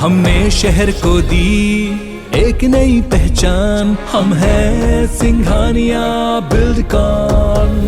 हमने शहर को दी एक नई पहचान, हम हैं सिंघानिया बिल्डकॉन।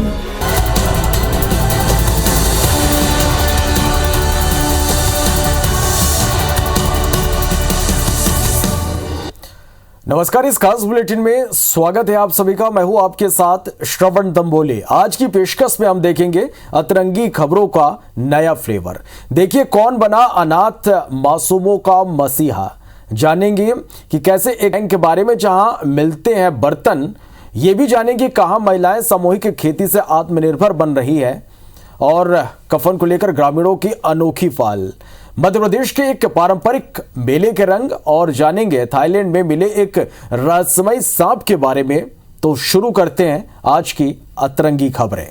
नमस्कार, इस खास बुलेटिन में स्वागत है आप सभी का। मैं हूं आपके साथ श्रवण दंबोले। आज की पेशकश में हम देखेंगे अतरंगी खबरों का नया फ्लेवर। देखिए कौन बना अनाथ मासूमों का मसीहा। जानेंगे कि कैसे एक बैंक के बारे में जहां मिलते हैं बर्तन, ये भी जानेंगे कहां महिलाएं सामूहिक खेती से आत्मनिर्भर बन रही है, और कफन को लेकर ग्रामीणों की अनोखी पहल। मध्य प्रदेश के एक पारंपरिक मेले के रंग, और जानेंगे थाईलैंड में मिले एक रहस्यमय सांप के बारे में। तो शुरू करते हैं आज की अतरंगी खबरें।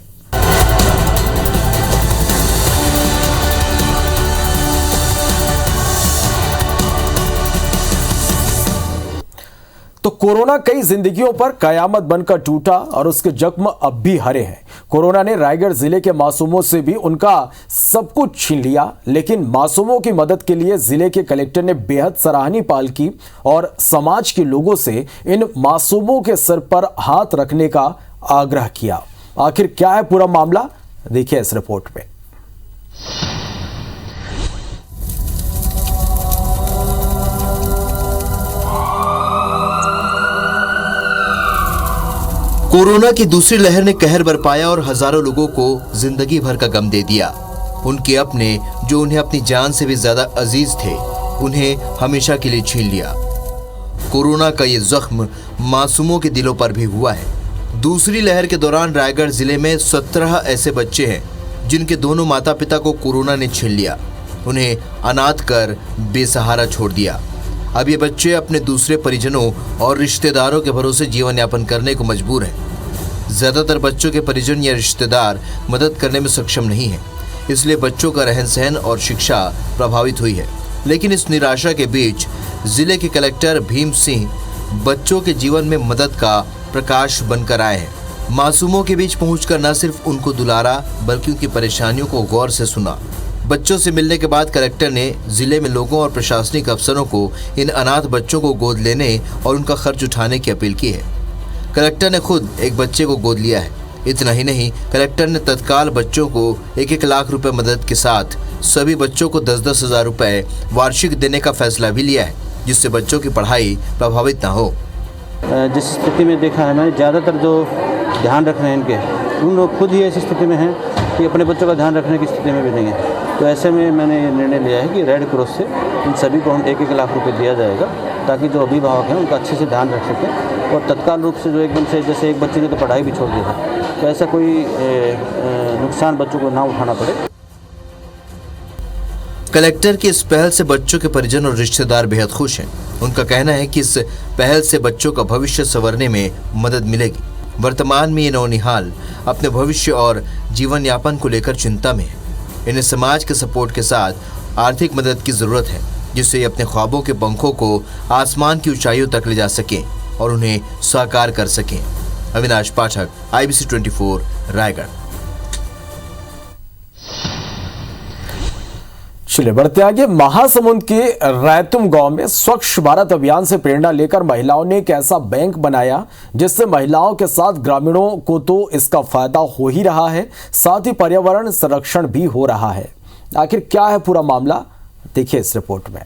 तो कोरोना कई जिंदगियों पर कयामत बनकर टूटा और उसके जख्म अब भी हरे हैं। कोरोना ने रायगढ़ जिले के मासूमों से भी उनका सब कुछ छीन लिया, लेकिन मासूमों की मदद के लिए जिले के कलेक्टर ने बेहद सराहनीय पहल की और समाज के लोगों से इन मासूमों के सर पर हाथ रखने का आग्रह किया। आखिर क्या है पूरा मामला, देखिए इस रिपोर्ट में। कोरोना की दूसरी लहर ने कहर बरपाया और हजारों लोगों को जिंदगी भर का गम दे दिया। उनके अपने, जो उन्हें अपनी जान से भी ज्यादा अजीज थे, उन्हें हमेशा के लिए छीन लिया। कोरोना का ये जख्म मासूमों के दिलों पर भी हुआ है। दूसरी लहर के दौरान रायगढ़ जिले में 17 ऐसे बच्चे हैं जिनके दोनों माता पिता को कोरोना ने छीन लिया, उन्हें अनाथ कर बेसहारा छोड़ दिया। अब ये बच्चे अपने दूसरे परिजनों और रिश्तेदारों के भरोसे जीवन यापन करने को मजबूर हैं। ज्यादातर बच्चों के परिजन या रिश्तेदार मदद करने में सक्षम नहीं है, इसलिए बच्चों का रहन सहन और शिक्षा प्रभावित हुई है। लेकिन इस निराशा के बीच जिले के कलेक्टर भीम सिंह बच्चों के जीवन में मदद का प्रकाश बनकर आए हैं। मासूमों के बीच पहुंचकर न सिर्फ उनको दुलारा, बल्कि उनकी परेशानियों को गौर से सुना। बच्चों से मिलने के बाद कलेक्टर ने जिले में लोगों और प्रशासनिक अफसरों को इन अनाथ बच्चों को गोद लेने और उनका खर्च उठाने की अपील की है। कलेक्टर ने खुद एक बच्चे को गोद लिया है। इतना ही नहीं, कलेक्टर ने तत्काल बच्चों को 1-1 लाख रुपए मदद के साथ सभी बच्चों को 10-10 हजार रुपए वार्षिक देने का फैसला भी लिया है, जिससे बच्चों की पढ़ाई प्रभावित न हो। जिस स्थिति में देखा है मैंने, ज़्यादातर जो ध्यान रख रहे हैं इनके, उन लोग खुद ही ऐसी स्थिति में हैं कि अपने बच्चों का ध्यान रखने की स्थिति में भी नहीं है। तो ऐसे में मैंने ये निर्णय लिया है कि रेड क्रॉस से इन सभी को हम 1-1 लाख रुपए दिया जाएगा, ताकि जो अभिभावक हैं उनका अच्छे से ध्यान रख सकें। और तत्काल रूप से जो एकदम से, जैसे एक बच्चे ने तो पढ़ाई भी छोड़ दिया था, तो ऐसा कोई नुकसान बच्चों को ना उठाना पड़े। कलेक्टर की इस पहल से बच्चों के परिजन और रिश्तेदार बेहद खुश हैं। उनका कहना है कि इस पहल से बच्चों का भविष्य संवरने में मदद मिलेगी। वर्तमान में ये नौनिहाल अपने भविष्य और जीवन यापन को लेकर चिंता में है। इन्हें समाज के सपोर्ट के साथ आर्थिक मदद की जरूरत है, जिससे ये अपने ख्वाबों के पंखों को आसमान की ऊंचाइयों तक ले जा सकें और उन्हें साकार कर सकें। अविनाश पाठक, IBC 24, रायगढ़। चलिए बढ़ते आगे। महासमुंद के रैतुम गांव में स्वच्छ भारत अभियान से प्रेरणा लेकर महिलाओं ने एक ऐसा बैंक बनाया जिससे महिलाओं के साथ ग्रामीणों को तो इसका फायदा हो ही रहा है, साथ ही पर्यावरण संरक्षण भी हो रहा है। आखिर क्या है पूरा मामला, देखिए इस रिपोर्ट में।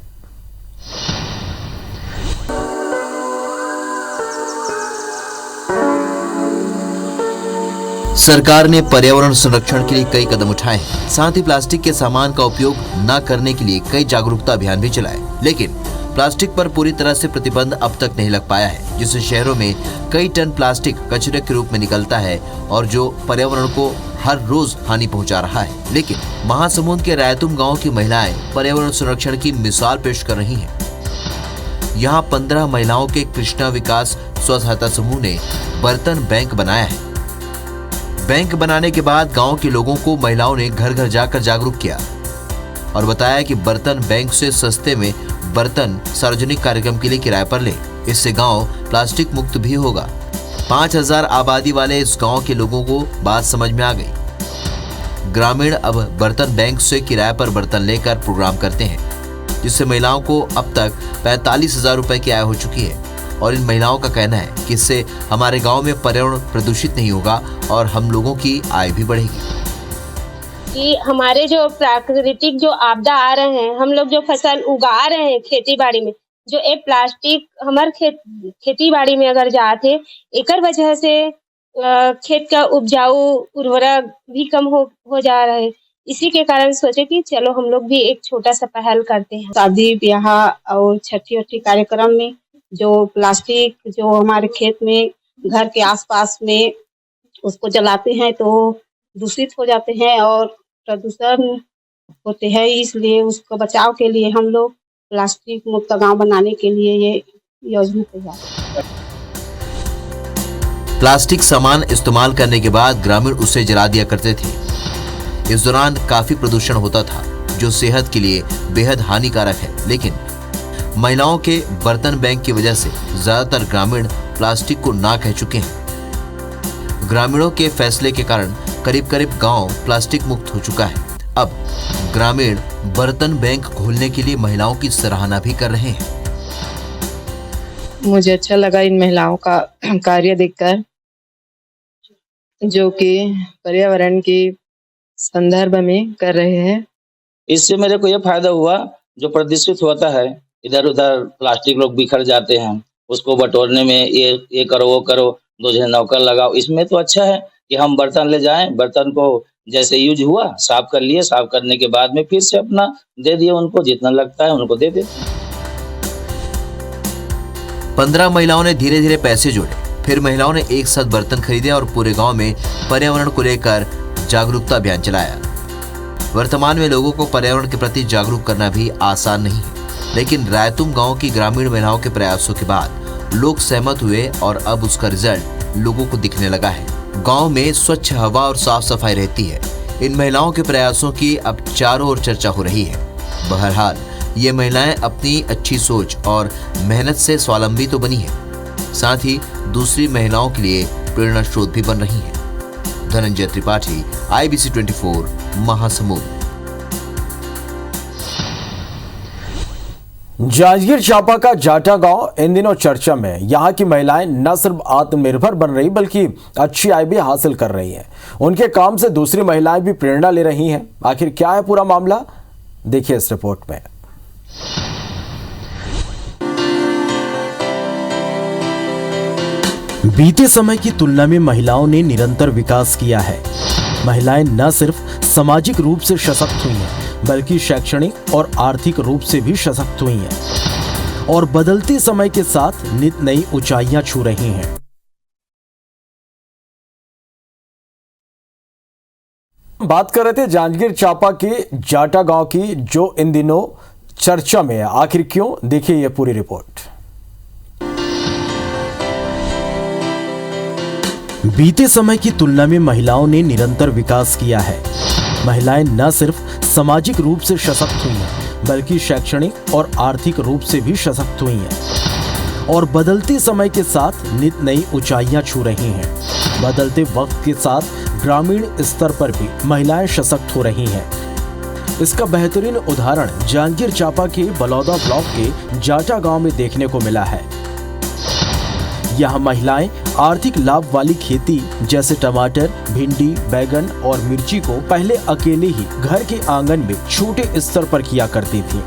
सरकार ने पर्यावरण संरक्षण के लिए कई कदम उठाए हैं, साथ ही प्लास्टिक के सामान का उपयोग न करने के लिए कई जागरूकता अभियान भी चलाए। लेकिन प्लास्टिक पर पूरी तरह से प्रतिबंध अब तक नहीं लग पाया है, जिससे शहरों में कई टन प्लास्टिक कचरे के रूप में निकलता है और जो पर्यावरण को हर रोज हानि पहुंचा रहा है। लेकिन महासमुंद के रायतुम गांव की महिलाएं पर्यावरण संरक्षण की मिसाल पेश कर रही हैं। यहाँ 15 महिलाओं के कृष्णा विकास स्व सहायता समूह ने बर्तन बैंक बनाया है। बैंक बनाने के बाद गांव के लोगों को महिलाओं ने घर घर जाकर जागरूक किया और बताया कि बर्तन बैंक से सस्ते में बर्तन सार्वजनिक कार्यक्रम के लिए किराए पर ले। इससे गांव प्लास्टिक मुक्त भी होगा। 5000 आबादी वाले इस गांव के लोगों को बात समझ में आ गई। ग्रामीण अब बर्तन बैंक से किराए पर बर्तन लेकर प्रोग्राम करते हैं। जिससे महिलाओं को अब तक 45,000 रुपए की आय हो चुकी है। और इन महिलाओं का कहना है कि इससे हमारे गांव में पर्यावरण प्रदूषित नहीं होगा और हम लोगों की आय भी बढ़ेगी। कि हमारे जो प्राकृतिक जो आपदा आ रहे हैं, हम लोग जो फसल उगा रहे हैं खेती बाड़ी में, जो एक प्लास्टिक हमारे खेती बाड़ी में अगर जाते, एकर वजह से खेत का उपजाऊ उर्वरक भी कम हो जा रहा है। इसी के कारण सोचे कि चलो हम लोग भी एक छोटा सा पहल करते हैं। शादी ब्याह और छठी कार्यक्रम में जो प्लास्टिक जो हमारे खेत में घर के आसपास में उसको जलाते हैं तो दूषित हो जाते हैं और प्रदूषण होते हैं। इसलिए उसको बचाव के लिए हम लोग प्लास्टिक मुक्त गांव बनाने के लिए ये योजना तैयार। प्लास्टिक सामान इस्तेमाल करने के बाद ग्रामीण उसे जला दिया करते थे। इस दौरान काफी प्रदूषण होता था जो सेहत के लिए बेहद हानिकारक है। लेकिन महिलाओं के बर्तन बैंक की वजह से ज्यादातर ग्रामीण प्लास्टिक को ना कह चुके हैं। ग्रामीणों के फैसले के कारण करीब करीब गांव प्लास्टिक मुक्त हो चुका है। अब ग्रामीण बर्तन बैंक खोलने के लिए महिलाओं की सराहना भी कर रहे हैं। मुझे अच्छा लगा इन महिलाओं का कार्य देखकर, जो कि पर्यावरण के संदर्भ में कर रहे हैं। इससे मेरे को ये फायदा हुआ, जो प्रदूषित होता है इधर उधर प्लास्टिक लोग बिखर जाते हैं, उसको बटोरने में ये करो वो करो, 2 जन नौकर लगाओ। इसमें तो अच्छा है कि हम बर्तन ले जाएं, बर्तन को जैसे यूज हुआ साफ कर लिए, साफ करने के बाद में फिर से अपना दे दिए, उनको जितना लगता है उनको दे देते। 15 महिलाओं ने धीरे धीरे पैसे जोड़े, फिर महिलाओं ने एक साथ बर्तन खरीदे और पूरे गांव में पर्यावरण को लेकर जागरूकता अभियान चलाया। वर्तमान में लोगों को पर्यावरण के प्रति जागरूक करना भी आसान नहीं है, लेकिन रायतुम गांव की ग्रामीण महिलाओं के प्रयासों के बाद लोग सहमत हुए और अब उसका रिजल्ट लोगों को दिखने लगा है। गांव में स्वच्छ हवा और साफ सफाई रहती है। इन महिलाओं के प्रयासों की अब चारों ओर चर्चा हो रही है। बहरहाल ये महिलाएं अपनी अच्छी सोच और मेहनत से स्वावलंबी तो बनी है, साथ ही दूसरी महिलाओं के लिए प्रेरणा स्रोत भी बन रही हैं। धनंजय त्रिपाठी, IBC 24, महासमुंद। जांजगीर चांपा का जाटा गांव इन दिनों चर्चा में। यहां की महिलाएं न सिर्फ आत्मनिर्भर बन रही बल्कि अच्छी आय भी हासिल कर रही हैं। उनके काम से दूसरी महिलाएं भी प्रेरणा ले रही हैं। आखिर क्या है पूरा मामला, देखिए इस रिपोर्ट में। बीते समय की तुलना में महिलाओं ने निरंतर विकास किया है। महिलाएं न सिर्फ सामाजिक रूप से सशक्त हुई हैं, बल्कि शैक्षणिक और आर्थिक रूप से भी सशक्त हुई हैं और बदलते समय के साथ नित नई ऊंचाइयां छू रही हैं। बात कर रहे थे जांजगीर चांपा के जाटा गांव की, जो इन दिनों चर्चा में है। आखिर क्यों, देखिए ये पूरी रिपोर्ट। बीते समय की तुलना में महिलाओं ने निरंतर विकास किया है। महिलाएं न सिर्फ सामाजिक रूप से सशक्त हुई हैं, बल्कि शैक्षणिक और आर्थिक रूप से भी सशक्त हुई हैं और बदलते समय के साथ नित नई ऊंचाइयां छू रही हैं। बदलते वक्त के साथ ग्रामीण स्तर पर भी महिलाएं सशक्त हो रही हैं। इसका बेहतरीन उदाहरण जांजगीर चांपा के बलौदा ब्लॉक के जाटा गांव में देखने को मिला है। यहाँ महिलाएं आर्थिक लाभ वाली खेती जैसे टमाटर, भिंडी, बैगन और मिर्ची को पहले अकेले ही घर के आंगन में छोटे स्तर पर किया करती थीं,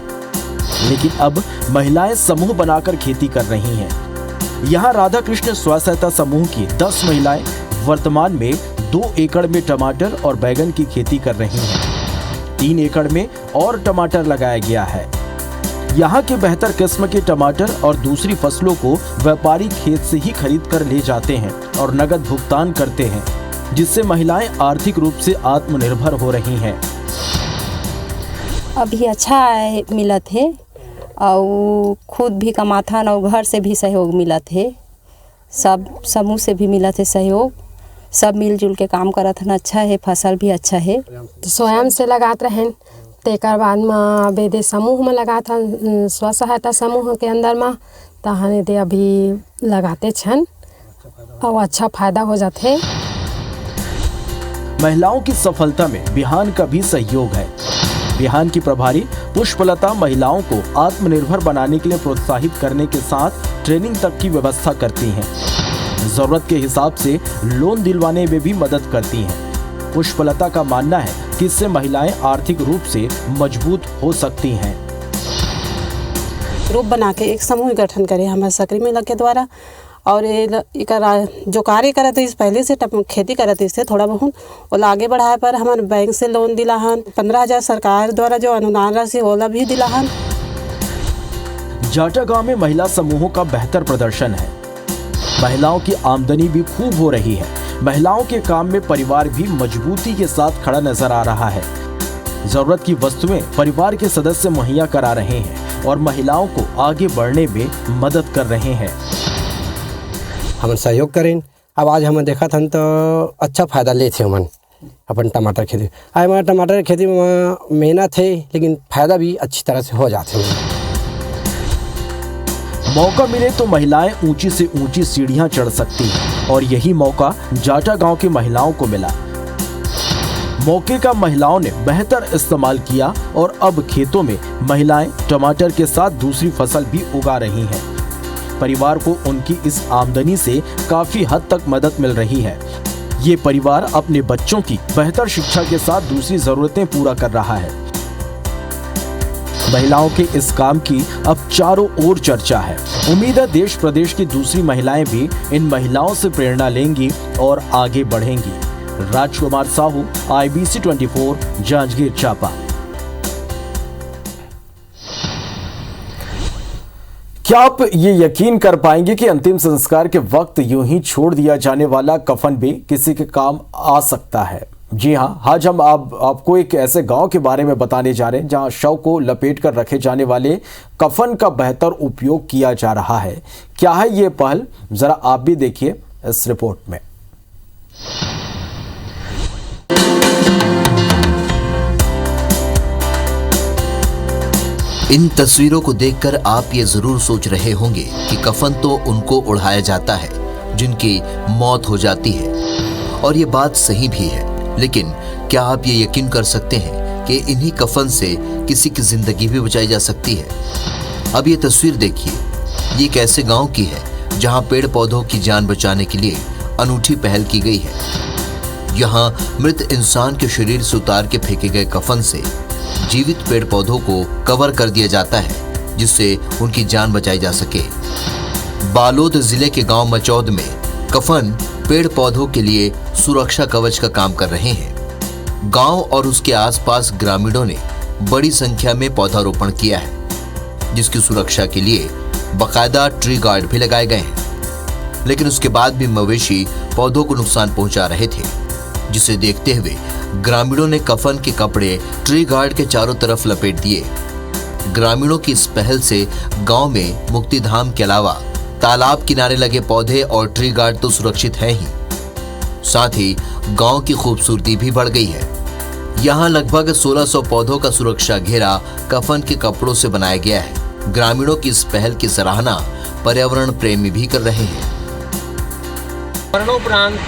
लेकिन अब महिलाएं समूह बनाकर खेती कर रही हैं। यहाँ राधा कृष्ण स्व सहायता समूह की 10 महिलाएं वर्तमान में 2 एकड़ में टमाटर और बैगन की खेती कर रही हैं। 3 एकड़ में और टमाटर लगाया गया है। यहाँ के बेहतर किस्म के टमाटर और दूसरी फसलों को व्यापारी खेत से ही खरीद कर ले जाते हैं और नगद भुगतान करते हैं, जिससे महिलाएं आर्थिक रूप से आत्मनिर्भर हो रही हैं। अभी अच्छा मिलत है और खुद भी कमाथन और घर से भी सहयोग मिलत है, सब समूह से भी मिलत है सहयोग, सब मिलजुल के काम करत हन। अच्छा है, फसल भी अच्छा है। स्वयं से लगात रहें, तेकर बाद में बेदे समूह में लगात हन, स्व सहायता समूह के अंदर में तहने दे अभी लगाते छन और अच्छा फायदा हो जाते है। महिलाओं की सफलता में बिहान का भी सहयोग है। बिहान की प्रभारी पुष्पलता महिलाओं को आत्मनिर्भर बनाने के लिए प्रोत्साहित करने के साथ ट्रेनिंग तक की व्यवस्था करती हैं। जरूरत के हिसाब से लोन दिलवाने में भी मदद करती हैं। पुष्पलता का मानना है कि इससे महिलाएं आर्थिक रूप से मजबूत हो सकती हैं। ग्रुप बना के एक समूह गठन करे हमारे सकरी महिला के द्वारा, और जो कार्य करत है इस पहले से खेती करत इससे थोड़ा बहुत और आगे बढ़ाए पर हमारे बैंक से लोन दिला हन। 15,000 सरकार द्वारा जो अनुदान राशि ओला भी दिला हन। जाटा गांव में महिला समूहों का बेहतर प्रदर्शन है। महिलाओं की आमदनी भी खूब हो रही है। महिलाओं के काम में परिवार भी मजबूती के साथ खड़ा नजर आ रहा है। जरूरत की वस्तुएं परिवार के सदस्य मुहैया करा रहे हैं और महिलाओं को आगे बढ़ने में मदद कर रहे हैं। हम सहयोग करें। अब आज हम देखा था तो अच्छा फायदा ले थे हमन अपन टमाटर खेती। आज हमारा टमाटर खेती में मेहनत है लेकिन फायदा भी अच्छी तरह से हो जाते हैं। मौका मिले तो महिलाएं ऊंची से ऊंची सीढ़ियां चढ़ सकती हैं और यही मौका जाटा गांव की महिलाओं को मिला। मौके का महिलाओं ने बेहतर इस्तेमाल किया और अब खेतों में महिलाएं टमाटर के साथ दूसरी फसल भी उगा रही हैं। परिवार को उनकी इस आमदनी से काफी हद तक मदद मिल रही है। ये परिवार अपने बच्चों की बेहतर शिक्षा के साथ दूसरी जरूरतें पूरा कर रहा है। महिलाओं के इस काम की अब चारों ओर चर्चा है। उम्मीद है देश प्रदेश की दूसरी महिलाएं भी इन महिलाओं से प्रेरणा लेंगी और आगे बढ़ेंगी। राजकुमार साहू, IBC 24, जांजगीर चांपा। क्या आप ये यकीन कर पाएंगे कि अंतिम संस्कार के वक्त यूं ही छोड़ दिया जाने वाला कफन भी किसी के काम आ सकता है? जी हां, आज हम आपको एक ऐसे गांव के बारे में बताने जा रहे हैं जहां शव को लपेट कर रखे जाने वाले कफन का बेहतर उपयोग किया जा रहा है। क्या है ये पहल, जरा आप भी देखिए इस रिपोर्ट में। इन तस्वीरों को देखकर आप ये जरूर सोच रहे होंगे कि कफन तो उनको उड़ाया जाता है जिनकी मौत हो जाती है, और ये बात सही भी है। लेकिन क्या आप ये यकीन कर सकते हैं कि इन्हीं कफन से किसी की जिंदगी भी बचाई जा सकती है? अब ये तस्वीर देखिए, ये एक ऐसे गांव की है जहां पेड़ पौधों की जान बचाने के लिए अनूठी पहल की गई है। यहाँ मृत इंसान के शरीर से उतार के फेंके गए कफन से जीवित पेड़ पौधों को कवर कर दिया जाता है जिससे उनकी जान बचाई जा सके। बालोद जिले के गांव मचौद में कफन पेड़ पौधों के लिए सुरक्षा कवच का काम कर रहे हैं। गांव और उसके आसपास ग्रामीणों ने बड़ी संख्या में पौधारोपण किया है जिसकी सुरक्षा के लिए बाकायदा ट्री गार्ड भी लगाए गए हैं। लेकिन उसके बाद भी मवेशी पौधों को नुकसान पहुंचा रहे थे, जिसे देखते हुए ग्रामीणों ने कफन के कपड़े ट्री गार्ड के चारों तरफ लपेट दिए। ग्रामीणों की इस पहल से गांव में मुक्तिधाम के अलावा तालाब किनारे लगे पौधे और ट्री गार्ड तो सुरक्षित हैं ही, साथ ही गांव की खूबसूरती भी बढ़ गई है। यहाँ लगभग 1600 पौधों का सुरक्षा घेरा कफन के कपड़ों से बनाया गया है। ग्रामीणों की इस पहल की सराहना पर्यावरण प्रेमी भी कर रहे हैं। मरणोपरांत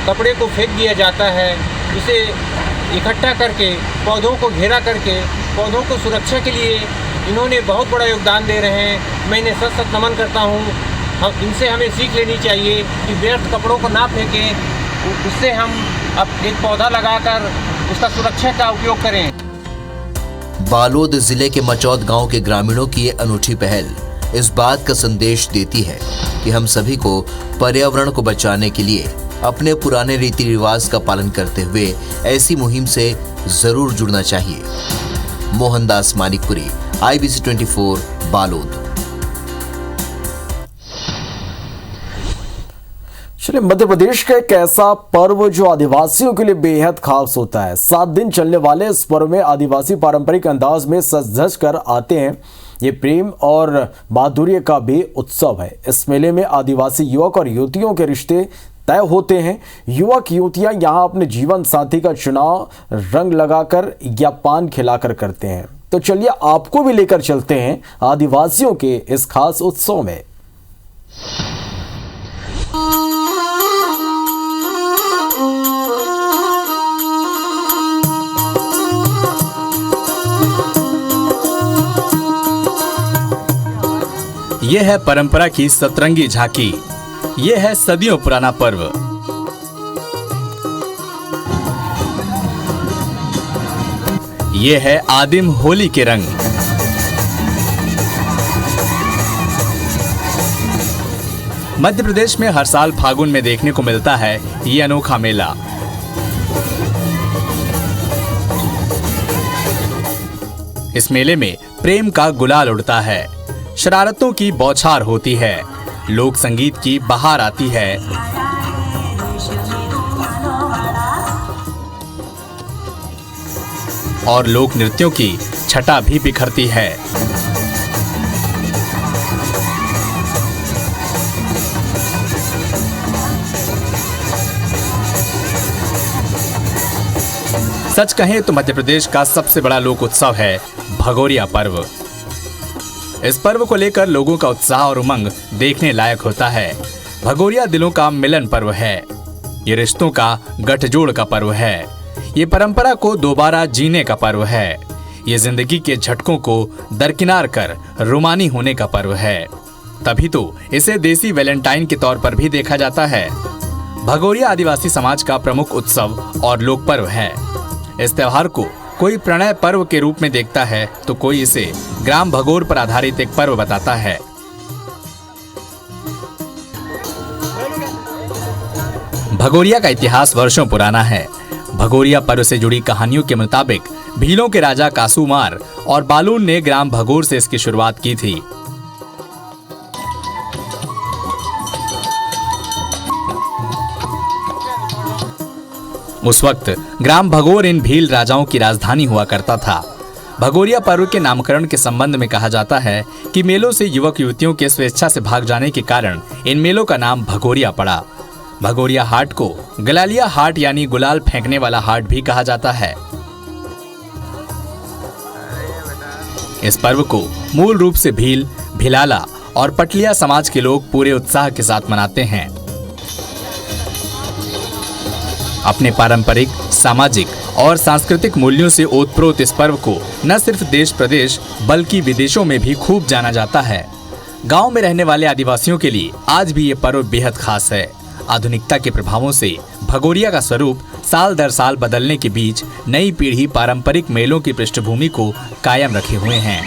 कपड़े को फेंक दिया जाता है, इसे इकट्ठा करके पौधों को घेरा करके पौधों को सुरक्षा के लिए इन्होंने बहुत बड़ा योगदान दे रहे हैं। मैं इन्हें सत नमन करता हूँ। हम इनसे हमें सीख लेनी चाहिए कि व्यर्थ कपड़ों को ना फेंकें, उससे हम अब एक पौधा लगाकर उसका सुरक्षा का उपयोग करें। बालोद जिले के मचौद गांव के ग्रामीणों की ये अनूठी पहल इस बात का संदेश देती है कि हम सभी को पर्यावरण को बचाने के लिए अपने पुराने रीति रिवाज का पालन करते हुए ऐसी मुहिम से जरूर जुड़ना चाहिए। मोहनदास मानिकपुरी, IBC 24, बालोद। चलिए, मध्य प्रदेश का एक ऐसा पर्व जो आदिवासियों के लिए बेहद खास होता है। 7 दिन चलने वाले इस पर्व में आदिवासी पारंपरिक अंदाज में सज धज कर आते हैं। ये प्रेम और माधुर्य का भी उत्सव है। इस मेले में आदिवासी युवक और युवतियों के रिश्ते तय होते हैं। युवक युवतियां यहाँ अपने जीवन साथी का चुनाव रंग लगाकर या पान खिलाकर करते हैं। तो चलिए आपको भी लेकर चलते हैं आदिवासियों के इस खास उत्सव में। ये है परंपरा की सतरंगी झांकी। ये है सदियों पुराना पर्व। ये है आदिम होली के रंग। मध्य प्रदेश में हर साल फागुन में देखने को मिलता है ये अनोखा मेला। इस मेले में प्रेम का गुलाल उड़ता है, शरारतों की बौछार होती है, लोक संगीत की बहार आती है और लोक नृत्यों की छटा भी बिखरती है। सच कहें तो मध्य प्रदेश का सबसे बड़ा लोक उत्सव है भगोरिया पर्व। इस पर्व को लेकर लोगों का उत्साह और उमंग देखने लायक होता है। भगोरिया दिलों का मिलन पर्व है। ये रिश्तों का गठजोड़ का पर्व है। ये परंपरा को दोबारा जीने का पर्व है। ये जिंदगी के झटकों को दरकिनार कर रुमानी होने का पर्व है। तभी तो इसे देसी वैलेंटाइन के तौर पर भी देखा जाता है। भगोरिया आदिवासी समाज का प्रमुख उत्सव और लोक पर्व है। इस त्योहार को कोई प्रणय पर्व के रूप में देखता है तो कोई इसे ग्राम भगोर पर आधारित एक पर्व बताता है। भगोरिया का इतिहास वर्षों पुराना है। भगोरिया पर्व से जुड़ी कहानियों के मुताबिक भीलों के राजा कासूमार और बालून ने ग्राम भगोर से इसकी शुरुआत की थी। उस वक्त ग्राम भगोर इन भील राजाओं की राजधानी हुआ करता था। भगोरिया पर्व के नामकरण के संबंध में कहा जाता है कि मेलों से युवक युवतियों के स्वेच्छा से भाग जाने के कारण इन मेलों का नाम भगोरिया पड़ा। भगोरिया हाट को गलालिया हाट यानी गुलाल फेंकने वाला हाट भी कहा जाता है। इस पर्व को मूल रूप से भील, भिलाला और पटलिया समाज के लोग पूरे उत्साह के साथ मनाते हैं। अपने पारंपरिक, सामाजिक और सांस्कृतिक मूल्यों से ओतप्रोत इस पर्व को न सिर्फ देश प्रदेश बल्कि विदेशों में भी खूब जाना जाता है। गांव में रहने वाले आदिवासियों के लिए आज भी ये पर्व बेहद खास है। आधुनिकता के प्रभावों से भगोरिया का स्वरूप साल दर साल बदलने के बीच नई पीढ़ी पारंपरिक मेलों की पृष्ठभूमि को कायम रखे हुए हैं।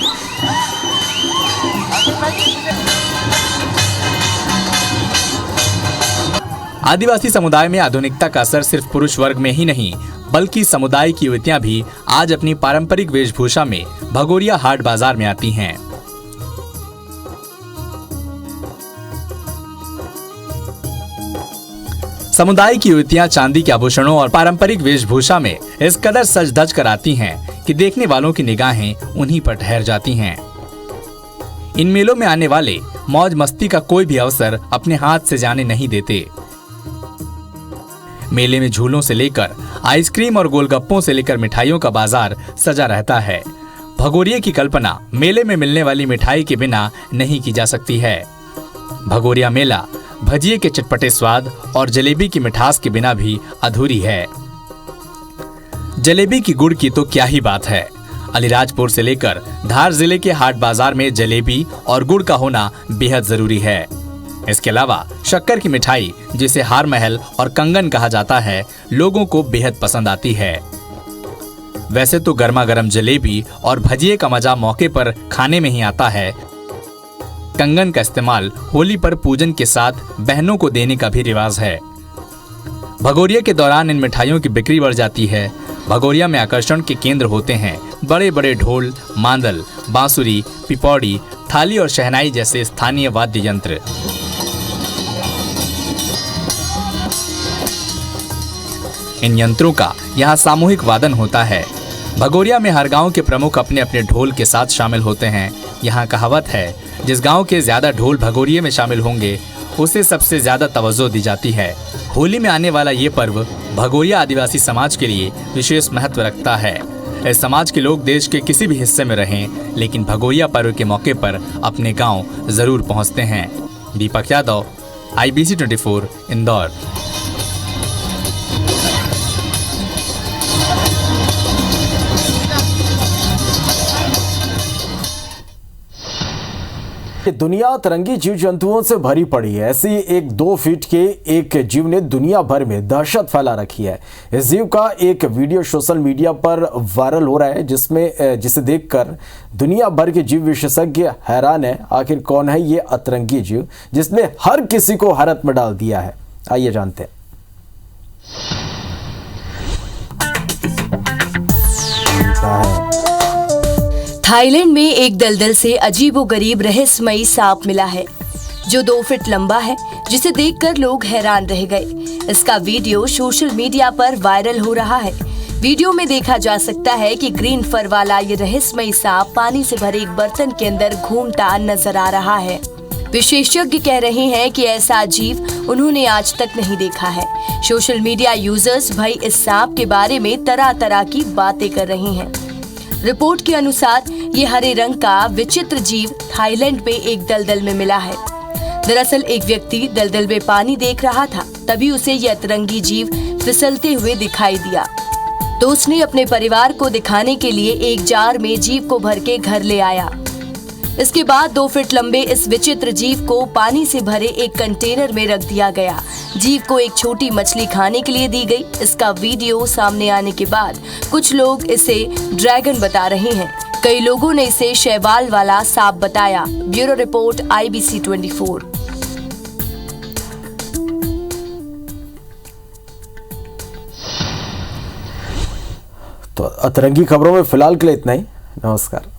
आदिवासी समुदाय में आधुनिकता का असर सिर्फ पुरुष वर्ग में ही नहीं बल्कि समुदाय की युवतियां भी आज अपनी पारंपरिक वेशभूषा में भगोरिया हाट बाजार में आती हैं। समुदाय की युवतियां चांदी के आभूषणों और पारंपरिक वेशभूषा में इस कदर सज धज कर आती हैं कि देखने वालों की निगाहें उन्हीं पर ठहर जाती हैं। इन मेलों में आने वाले मौज मस्ती का कोई भी अवसर अपने हाथ से जाने नहीं देते। मेले में झूलों से लेकर आइसक्रीम और गोलगप्पों से लेकर मिठाइयों का बाजार सजा रहता है। भगोरिया की कल्पना मेले में मिलने वाली मिठाई के बिना नहीं की जा सकती है। भगोरिया मेला भजिए के चटपटे स्वाद और जलेबी की मिठास के बिना भी अधूरी है। जलेबी की गुड़ की तो क्या ही बात है। अलीराजपुर से लेकर धार जिले के हाट बाजार में जलेबी और गुड़ का होना बेहद जरूरी है। इसके अलावा शक्कर की मिठाई जिसे हार महल और कंगन कहा जाता है लोगों को बेहद पसंद आती है। वैसे तो गर्मा गर्म जलेबी और भजिए का मजा मौके पर खाने में ही आता है। कंगन का इस्तेमाल होली पर पूजन के साथ बहनों को देने का भी रिवाज है। भगोरिया के दौरान इन मिठाइयों की बिक्री बढ़ जाती है। भगोरिया में आकर्षण के केंद्र होते हैं बड़े बड़े ढोल, मांदल, बांसुरी, पिपौड़ी, थाली और शहनाई जैसे स्थानीय वाद्य यंत्र। इन यंत्रों का यहाँ सामूहिक वादन होता है। भगोरिया में हर गांव के प्रमुख अपने अपने ढोल के साथ शामिल होते हैं। यहाँ कहावत है, जिस गांव के ज्यादा ढोल भगोरिया में शामिल होंगे उसे सबसे ज्यादा तवज्जो दी जाती है। होली में आने वाला ये पर्व भगोरिया आदिवासी समाज के लिए विशेष महत्व रखता है। इस समाज के लोग देश के किसी भी हिस्से में रहें लेकिन भगोरिया पर्व के मौके पर अपने गांव जरूर पहुंचते हैं। दीपक यादव, IBC 24, इंदौर। दुनिया अतरंगी जीव जंतुओं से भरी पड़ी है। ऐसी एक 2 फीट के एक जीव ने दुनिया भर में दहशत फैला रखी है। इस जीव का एक वीडियो सोशल मीडिया पर वायरल हो रहा है, जिसे देखकर दुनिया भर के जीव विशेषज्ञ हैरान है। आखिर कौन है ये अतरंगी जीव जिसने हर किसी को हैरत में डाल दिया है? आइए जानते हैं। थाईलैंड में एक दलदल से अजीबोगरीब रहस्यमयी सांप मिला है जो 2 फीट लंबा है, जिसे देखकर लोग हैरान रह गए। इसका वीडियो सोशल मीडिया पर वायरल हो रहा है। वीडियो में देखा जा सकता है कि ग्रीन फर वाला ये रहस्यमयी सांप पानी से भरे एक बर्तन के अंदर घूमता नजर आ रहा है। विशेषज्ञ कह रहे हैं कि ऐसा जीव उन्होंने आज तक नहीं देखा है। सोशल मीडिया यूजर्स भाई इस सांप के बारे में तरह तरह की बातें कर रहे हैं। रिपोर्ट के अनुसार ये हरे रंग का विचित्र जीव थाईलैंड में एक दलदल में मिला है। दरअसल एक व्यक्ति दलदल में पानी देख रहा था, तभी उसे यह अतरंगी जीव फिसलते हुए दिखाई दिया। तो उसने अपने परिवार को दिखाने के लिए एक जार में जीव को भर के घर ले आया। इसके बाद 2 फीट लंबे इस विचित्र जीव को पानी से भरे एक कंटेनर में रख दिया गया। जीव को एक छोटी मछली खाने के लिए दी गई। इसका वीडियो सामने आने के बाद कुछ लोग इसे ड्रैगन बता रहे हैं। कई लोगों ने इसे शैवाल वाला सांप बताया। Bureau report IBC 24। तो अतरंगी खबरों में फिलहाल के लिए इतना ही। नमस्कार।